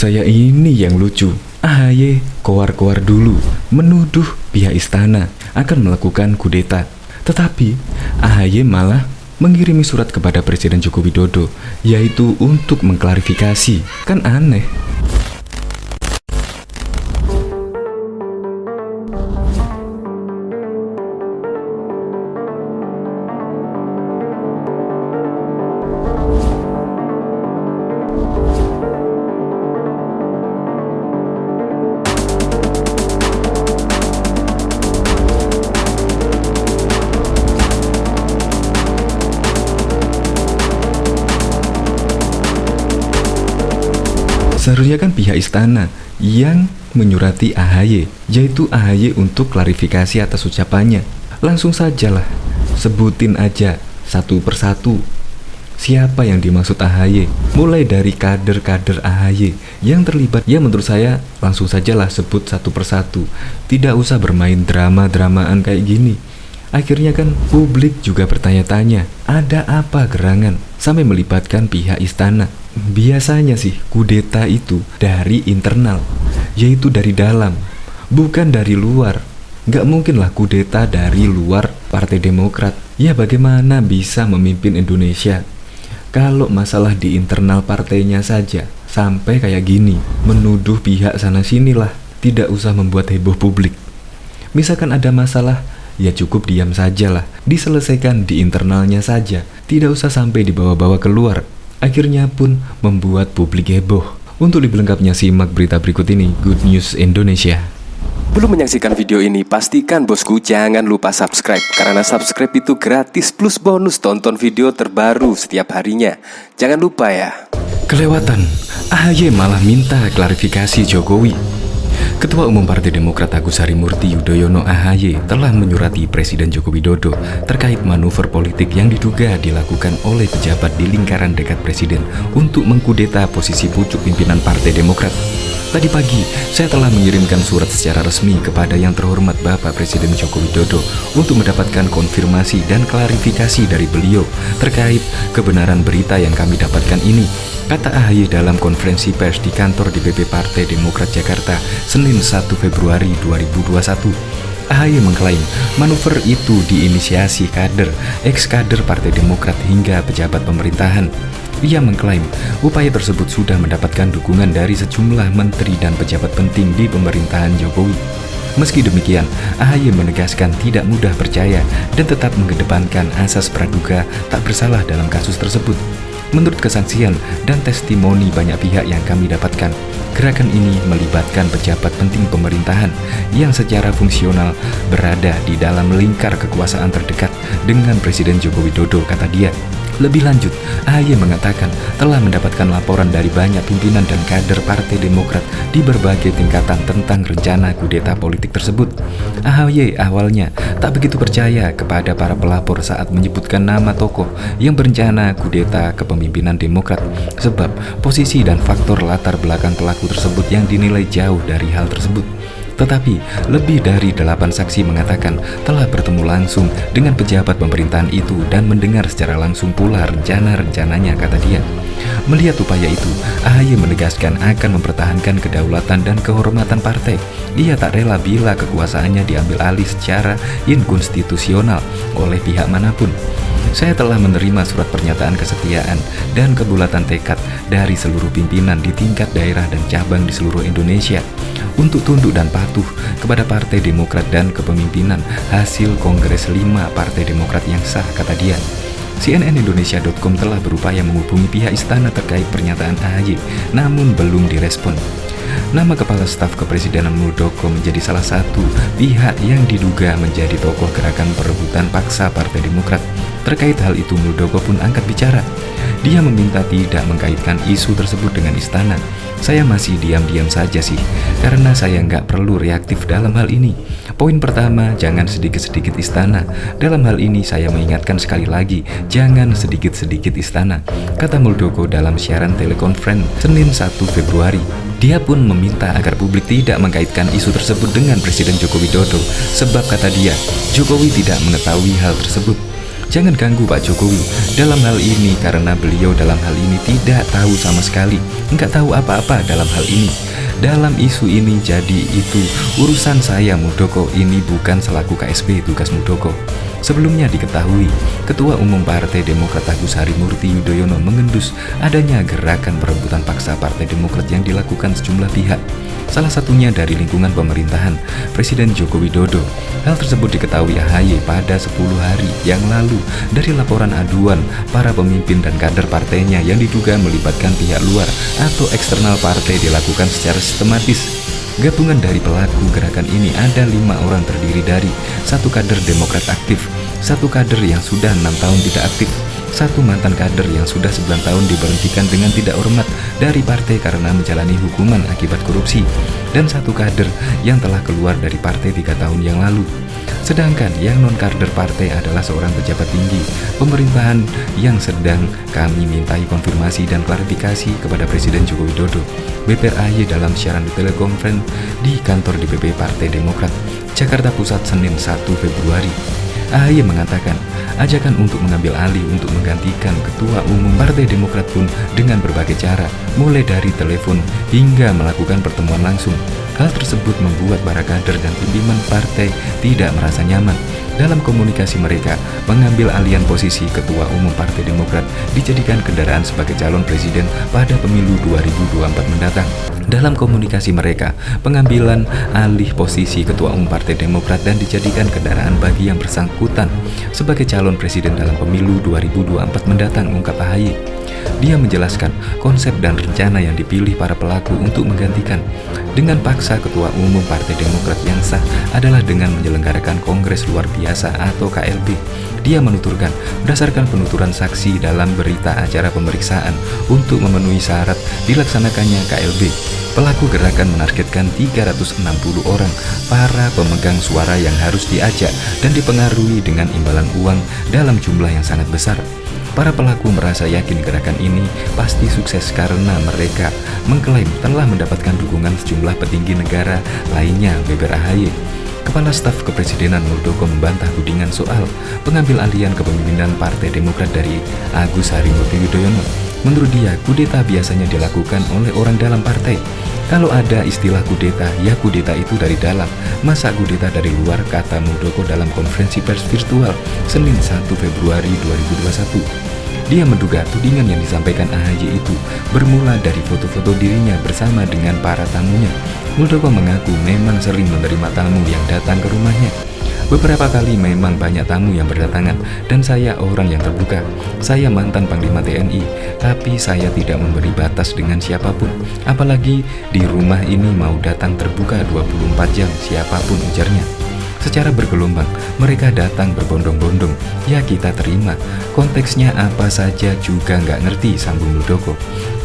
saya ini yang lucu. AHY koar-koar dulu menuduh pihak istana akan melakukan kudeta. Tetapi AHY malah mengirimi surat kepada Presiden Joko Widodo, yaitu untuk mengklarifikasi. Kan aneh. Seharusnya kan pihak istana yang menyurati AHY, yaitu AHY untuk klarifikasi atas ucapannya. Langsung sajalah, sebutin aja satu persatu siapa yang dimaksud AHY, mulai dari kader-kader AHY yang terlibat. Ya menurut saya langsung sajalah sebut satu persatu, tidak usah bermain drama-dramaan kayak gini. Akhirnya kan publik juga bertanya-tanya, ada apa gerangan sampai melibatkan pihak istana. Biasanya sih kudeta itu dari internal, yaitu dari dalam, bukan dari luar. Nggak mungkin lah kudeta dari luar Partai Demokrat. Ya bagaimana bisa memimpin Indonesia kalau masalah di internal partainya saja sampai kayak gini, menuduh pihak sana sinilah. Tidak usah membuat heboh publik. Misalkan ada masalah, ya cukup diam sajalah, diselesaikan di internalnya saja, tidak usah sampai dibawa-bawa keluar. Akhirnya pun membuat publik heboh. Untuk lebih lengkapnya simak berita berikut ini, Good News Indonesia. Belum menyaksikan video ini, pastikan bosku jangan lupa subscribe, karena subscribe itu gratis plus bonus tonton video terbaru setiap harinya. Jangan lupa ya. Kelewatan, AHY malah minta klarifikasi Jokowi. Ketua Umum Partai Demokrat Agus Harimurti Yudhoyono AHY telah menyurati Presiden Joko Widodo terkait manuver politik yang diduga dilakukan oleh pejabat di lingkaran dekat Presiden untuk mengkudeta posisi pucuk pimpinan Partai Demokrat. Tadi pagi, saya telah mengirimkan surat secara resmi kepada yang terhormat Bapak Presiden Joko Widodo untuk mendapatkan konfirmasi dan klarifikasi dari beliau terkait kebenaran berita yang kami dapatkan ini, kata AHY dalam konferensi pers di kantor DPP Partai Demokrat Jakarta, Senin 1 Februari 2021. AHY mengklaim manuver itu diinisiasi kader, ex-kader Partai Demokrat hingga pejabat pemerintahan. Ia mengklaim upaya tersebut sudah mendapatkan dukungan dari sejumlah menteri dan pejabat penting di pemerintahan Jokowi. Meski demikian, AHY menegaskan tidak mudah percaya dan tetap mengedepankan asas praduga tak bersalah dalam kasus tersebut. Menurut kesaksian dan testimoni banyak pihak yang kami dapatkan, gerakan ini melibatkan pejabat penting pemerintahan yang secara fungsional berada di dalam lingkar kekuasaan terdekat dengan Presiden Joko Widodo, kata dia. Lebih lanjut, AHY mengatakan telah mendapatkan laporan dari banyak pimpinan dan kader Partai Demokrat di berbagai tingkatan tentang rencana kudeta politik tersebut. AHY awalnya tak begitu percaya kepada para pelapor saat menyebutkan nama tokoh yang berencana kudeta kepemimpinan Demokrat, sebab posisi dan faktor latar belakang pelaku tersebut yang dinilai jauh dari hal tersebut. Tetapi lebih dari 8 saksi mengatakan telah bertemu langsung dengan pejabat pemerintahan itu dan mendengar secara langsung pula rencana-rencananya, kata dia. Melihat upaya itu, AHY menegaskan akan mempertahankan kedaulatan dan kehormatan partai. Ia tak rela bila kekuasaannya diambil alih secara inkonstitusional oleh pihak manapun. Saya telah menerima surat pernyataan kesetiaan dan kebulatan tekad dari seluruh pimpinan di tingkat daerah dan cabang di seluruh Indonesia untuk tunduk dan patuh kepada Partai Demokrat dan kepemimpinan hasil Kongres 5 Partai Demokrat yang sah, kata dia. CNNindonesia.com telah berupaya menghubungi pihak istana terkait pernyataan AHY, namun belum direspon. Nama Kepala Staf Kepresidenan Muldoko menjadi salah satu pihak yang diduga menjadi tokoh gerakan perebutan paksa Partai Demokrat. Terkait hal itu, Muldoko pun angkat bicara. Dia meminta tidak mengkaitkan isu tersebut dengan istana. Saya masih diam-diam saja sih, karena saya nggak perlu reaktif dalam hal ini. Poin pertama, jangan sedikit-sedikit istana. Dalam hal ini saya mengingatkan sekali lagi, jangan sedikit-sedikit istana, kata Muldoko dalam siaran telekonferensi Senin 1 Februari. Dia pun meminta agar publik tidak mengkaitkan isu tersebut dengan Presiden Joko Widodo, sebab kata dia, Jokowi tidak mengetahui hal tersebut. Jangan ganggu Pak Jokowi dalam hal ini karena beliau dalam hal ini tidak tahu sama sekali. nggak tahu apa-apa dalam hal ini. Dalam isu ini jadi itu urusan saya Muldoko, ini bukan selaku KSP tugas Muldoko. Sebelumnya diketahui, Ketua Umum Partai Demokrat Agus Harimurti Yudhoyono mengendus adanya gerakan perebutan paksa Partai Demokrat yang dilakukan sejumlah pihak, salah satunya dari lingkungan pemerintahan Presiden Joko Widodo. Hal tersebut diketahui AHY pada 10 hari yang lalu dari laporan aduan para pemimpin dan kader partainya yang diduga melibatkan pihak luar atau eksternal partai dilakukan secara sistematis. Gabungan dari pelaku gerakan ini ada 5 orang, terdiri dari 1 kader Demokrat aktif, 1 kader yang sudah 6 tahun tidak aktif, 1 mantan kader yang sudah 9 tahun diberhentikan dengan tidak hormat dari partai karena menjalani hukuman akibat korupsi, dan 1 kader yang telah keluar dari partai 3 tahun yang lalu. Sedangkan yang non-kader partai adalah seorang pejabat tinggi pemerintahan yang sedang kami mintai konfirmasi dan klarifikasi kepada Presiden Joko Widodo. BPR AHY dalam siaran di telekonferensi di kantor DPP Partai Demokrat, Jakarta Pusat, Senin 1 Februari. AHY mengatakan ajakan untuk mengambil alih untuk menggantikan Ketua Umum Partai Demokrat pun dengan berbagai cara, mulai dari telepon hingga melakukan pertemuan langsung. Hal tersebut membuat para kader dan pimpinan partai tidak merasa nyaman dalam komunikasi mereka. Mengambil alihan posisi Ketua Umum Partai Demokrat dijadikan kendaraan sebagai calon presiden pada pemilu 2024 mendatang. Dalam komunikasi mereka, pengambilan alih posisi Ketua Umum Partai Demokrat dan dijadikan kendaraan bagi yang bersangkutan sebagai calon presiden dalam pemilu 2024 mendatang, ungkap AHY. Dia menjelaskan konsep dan rencana yang dipilih para pelaku untuk menggantikan dengan paksa Ketua Umum Partai Demokrat yang sah adalah dengan menyelenggarakan Kongres Luar Biasa atau KLB. Dia menuturkan, berdasarkan penuturan saksi dalam berita acara pemeriksaan untuk memenuhi syarat dilaksanakannya KLB, pelaku gerakan menargetkan 360 orang para pemegang suara yang harus diajak dan dipengaruhi dengan imbalan uang dalam jumlah yang sangat besar. Para pelaku merasa yakin gerakan ini pasti sukses karena mereka mengklaim telah mendapatkan dukungan sejumlah petinggi negara lainnya, beber AHY. Kepala Staf Kepresidenan Muldoko membantah tudingan soal pengambil alihan kepemimpinan Partai Demokrat dari Agus Harimurti Yudhoyono. Menurut dia, kudeta biasanya dilakukan oleh orang dalam partai. Kalau ada istilah kudeta, ya kudeta itu dari dalam. Masa kudeta dari luar, kata Muldoko dalam konferensi pers virtual Senin 1 Februari 2021. Dia menduga tudingan yang disampaikan AHY itu bermula dari foto-foto dirinya bersama dengan para tamunya. Muldoko mengaku memang sering menerima tamu yang datang ke rumahnya. Beberapa kali memang banyak tamu yang berdatangan dan saya orang yang terbuka. Saya mantan Panglima TNI, tapi saya tidak memberi batas dengan siapapun. Apalagi di rumah ini mau datang terbuka 24 jam siapapun, ujarnya. Secara bergelombang, mereka datang berbondong-bondong. Ya kita terima, konteksnya apa saja juga nggak ngerti, sambung Muldoko.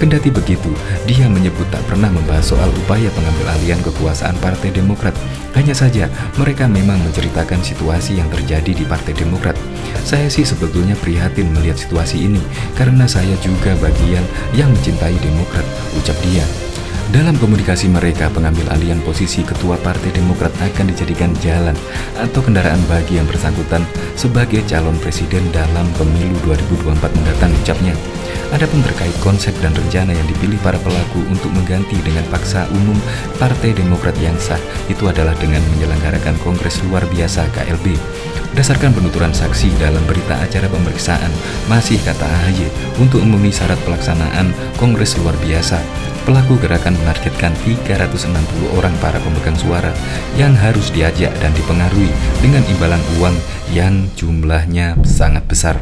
Kendati begitu, dia menyebut tak pernah membahas soal upaya pengambil alihan kekuasaan Partai Demokrat. Hanya saja, mereka memang menceritakan situasi yang terjadi di Partai Demokrat. Saya sih sebetulnya prihatin melihat situasi ini, karena saya juga bagian yang mencintai Demokrat, ucap dia. Dalam komunikasi mereka, pengambil alihan posisi Ketua Partai Demokrat akan dijadikan jalan atau kendaraan bagi yang bersangkutan sebagai calon presiden dalam pemilu 2024 mendatang, ucapnya. Adapun terkait konsep dan rencana yang dipilih para pelaku untuk mengganti dengan paksa umum Partai Demokrat yang sah, itu adalah dengan menyelenggarakan Kongres Luar Biasa KLB. Berdasarkan penuturan saksi dalam berita acara pemeriksaan, masih kata AHY, untuk memenuhi syarat pelaksanaan Kongres Luar Biasa, pelaku gerakan menargetkan 360 orang para pemegang suara yang harus diajak dan dipengaruhi dengan imbalan uang yang jumlahnya sangat besar.